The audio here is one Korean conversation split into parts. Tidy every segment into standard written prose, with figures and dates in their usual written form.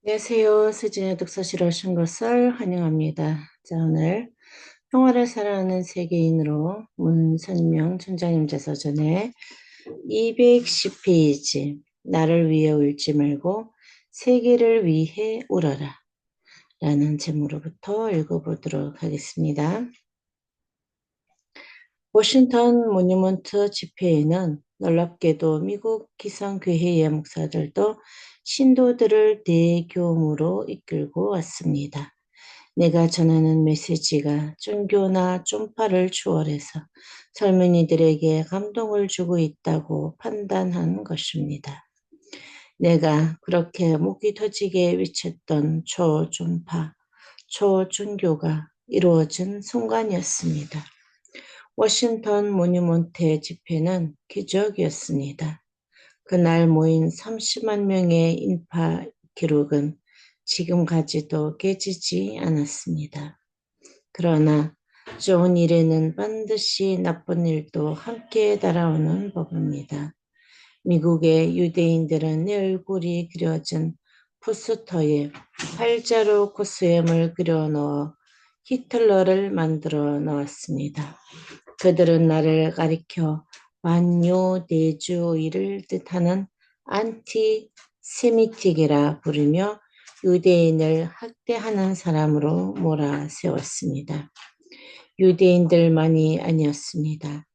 안녕하세요. 수진의 독서실에 오신 것을 환영합니다. 자, 오늘 평화를 사랑하는 세계인으로 문선명 촌장님 자서전에 210페이지 나를 위해 울지 말고 세계를 위해 울어라 라는 제목으로부터 읽어보도록 하겠습니다. 워싱턴 모뉴먼트 집회에는 놀랍게도 미국 기성교회의 목사들도 신도들을 대교무로 이끌고 왔습니다. 내가 전하는 메시지가 종교나 쫌파를 추월해서 젊은이들에게 감동을 주고 있다고 판단한 것입니다. 내가 그렇게 목이 터지게 외쳤던 초종파, 초종교가 이루어진 순간이었습니다. 워싱턴 모뉴먼트 집회는 기적이었습니다. 그날 모인 30만 명의 인파 기록은 지금까지도 깨지지 않았습니다. 그러나 좋은 일에는 반드시 나쁜 일도 함께 따라오는 법입니다. 미국의 유대인들은 내 얼굴이 그려진 포스터에 팔자로 코스염을 그려넣어 히틀러를 만들어 넣었습니다. 그들은 나를 가리켜 반유대주의를 뜻하는 안티세미틱이라 부르며 유대인을 학대하는 사람으로 몰아세웠습니다. 유대인들만이 아니었습니다.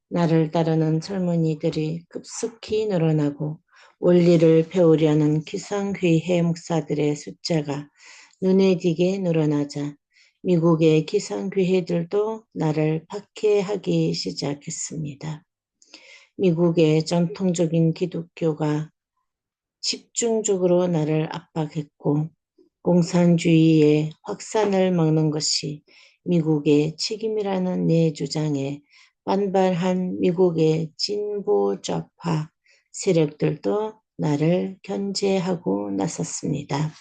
나를 따르는 젊은이들이 급속히 늘어나고 원리를 배우려는 기성교회 목사들의 숫자가 눈에 띄게 늘어나자 미국의 기성교회들도 나를 박해하기 시작했습니다. 미국의 전통적인 기독교가 집중적으로 나를 압박했고 공산주의의 확산을 막는 것이 미국의 책임이라는 내 주장에 반발한 미국의 진보좌파 세력들도 나를 견제하고 나섰습니다.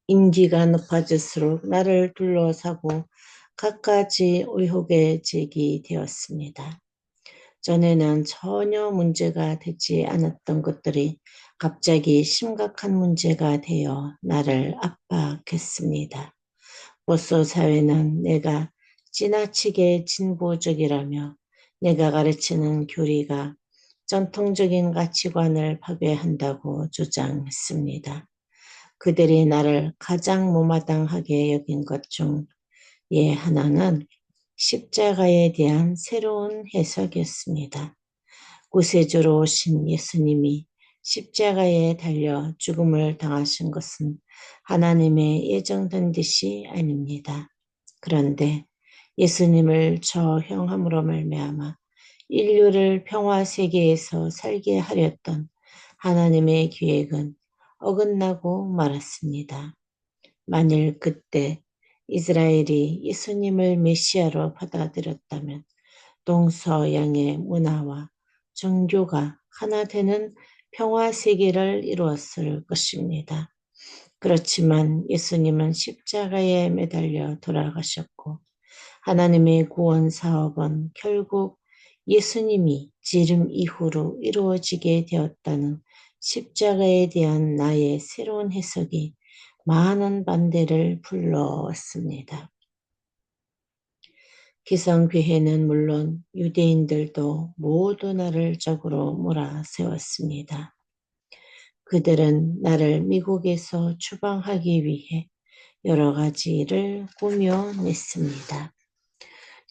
인기가 높아질수록 나를 둘러싸고 갖가지 의혹에 제기되었습니다. 전에는 전혀 문제가 되지 않았던 것들이 갑자기 심각한 문제가 되어 나를 압박했습니다. 보수 사회는 내가 지나치게 진보적이라며 내가 가르치는 교리가 전통적인 가치관을 파괴한다고 주장했습니다. 그들이 나를 가장 못마땅하게 여긴 것 중에 하나는 십자가에 대한 새로운 해석이었습니다. 구세주로 오신 예수님이 십자가에 달려 죽음을 당하신 것은 하나님의 예정된 뜻이 아닙니다. 그런데 예수님을 저형함으로 말미암아 인류를 평화 세계에서 살게 하렸던 하나님의 계획은 어긋나고 말았습니다. 만일 그때 이스라엘이 예수님을 메시아로 받아들였다면 동서양의 문화와 종교가 하나 되는 평화 세계를 이루었을 것입니다. 그렇지만 예수님은 십자가에 매달려 돌아가셨고 하나님의 구원 사업은 결국 예수님이 지름 이후로 이루어지게 되었다는 십자가에 대한 나의 새로운 해석이 많은 반대를 불러왔습니다. 기성교회는 물론 유대인들도 모두 나를 적으로 몰아세웠습니다. 그들은 나를 미국에서 추방하기 위해 여러 가지 일을 꾸며냈습니다.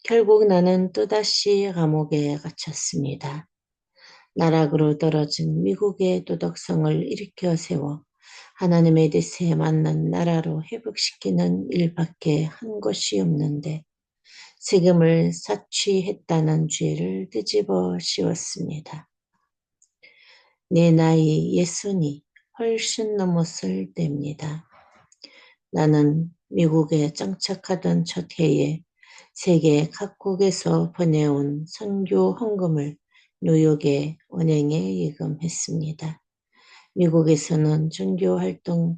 결국 나는 또다시 감옥에 갇혔습니다. 나락으로 떨어진 미국의 도덕성을 일으켜 세워 하나님의 뜻에 맞는 나라로 회복시키는 일밖에 한 것이 없는데 세금을 사취했다는 죄를 뒤집어 씌웠습니다. 내 나이 60이 훨씬 넘었을 때입니다. 나는 미국에 정착하던 첫 해에 세계 각국에서 보내온 선교 헌금을 뉴욕의 은행에 예금했습니다. 미국에서는 종교활동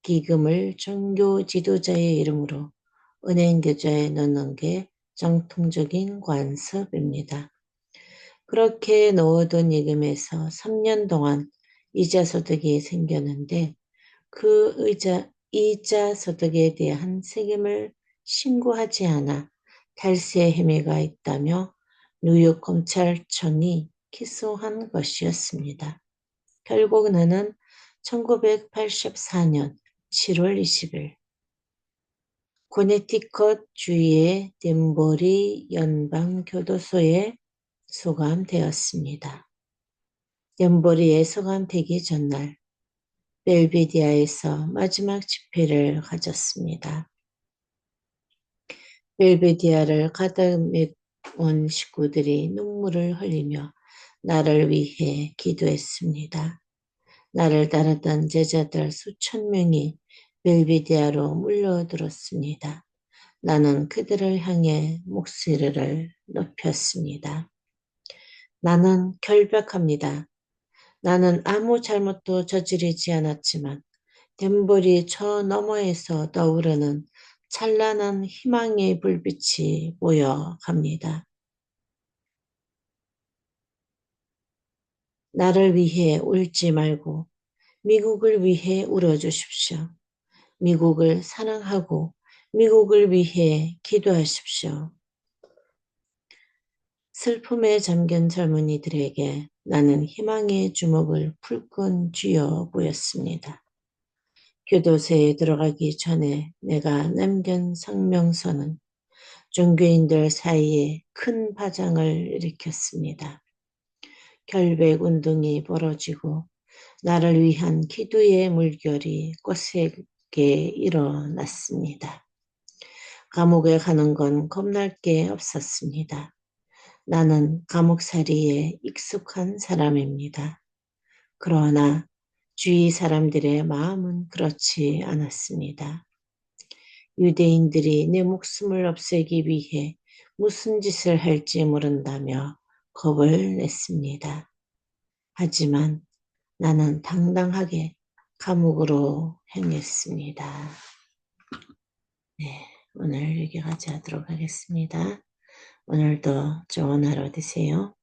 기금을 종교 지도자의 이름으로 은행 계좌에 넣는 게 정통적인 관습입니다. 그렇게 넣어둔 예금에서 3년 동안 이자 소득이 생겼는데 그 이자 소득에 대한 세금을 신고하지 않아 탈세 혐의가 있다며 뉴욕 검찰청이 기소한 것이었습니다. 결국 나는 1984년 7월 20일 코네티컷 주의 댄버리 연방교도소에 소감되었습니다. 댄버리에 소감되기 전날 벨베디아에서 마지막 집회를 가졌습니다. 벨베디아를 가득 메운 식구들이 눈물을 흘리며 나를 위해 기도했습니다. 나를 따르던 제자들 수천 명이 벨베디아로 몰려들었습니다. 나는 그들을 향해 목소리를 높였습니다. 나는 결백합니다. 나는 아무 잘못도 저지르지 않았지만 덴버리 저 너머에서 떠오르는 찬란한 희망의 불빛이 보여갑니다. 나를 위해 울지 말고 미국을 위해 울어주십시오. 미국을 사랑하고 미국을 위해 기도하십시오. 슬픔에 잠긴 젊은이들에게 나는 희망의 주먹을 불끈 쥐어 보였습니다. 교도소에 들어가기 전에 내가 남긴 성명서는 종교인들 사이에 큰 파장을 일으켰습니다. 결백운동이 벌어지고 나를 위한 기도의 물결이 거세게 일어났습니다. 감옥에 가는 건 겁날 게 없었습니다. 나는 감옥살이에 익숙한 사람입니다. 그러나 주위 사람들의 마음은 그렇지 않았습니다. 유대인들이 내 목숨을 없애기 위해 무슨 짓을 할지 모른다며 겁을 냈습니다. 하지만 나는 당당하게 감옥으로 행했습니다. 네, 오늘 여기까지 하도록 하겠습니다. 오늘도 좋은 하루 되세요.